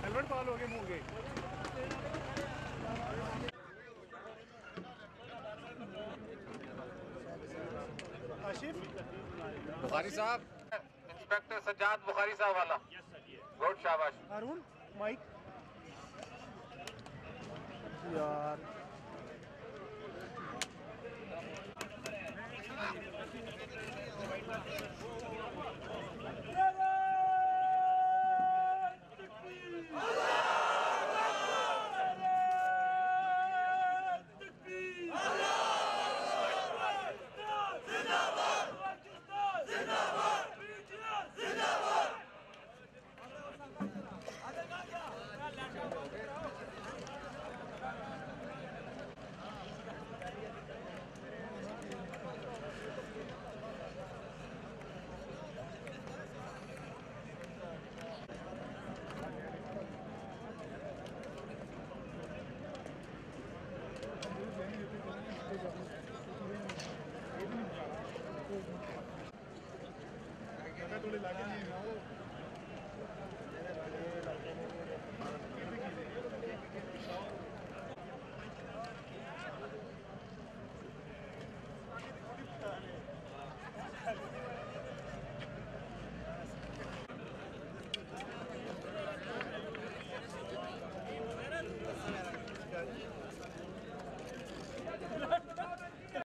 Helmet पाल हो गए मुंह के। आशिफ बुखारी साहब, इंस्पेक्टर सज्जाद बुखारी साहब वाला। गुड, शाबाश। अरुण माइक यार। थोड़ी लाके नहीं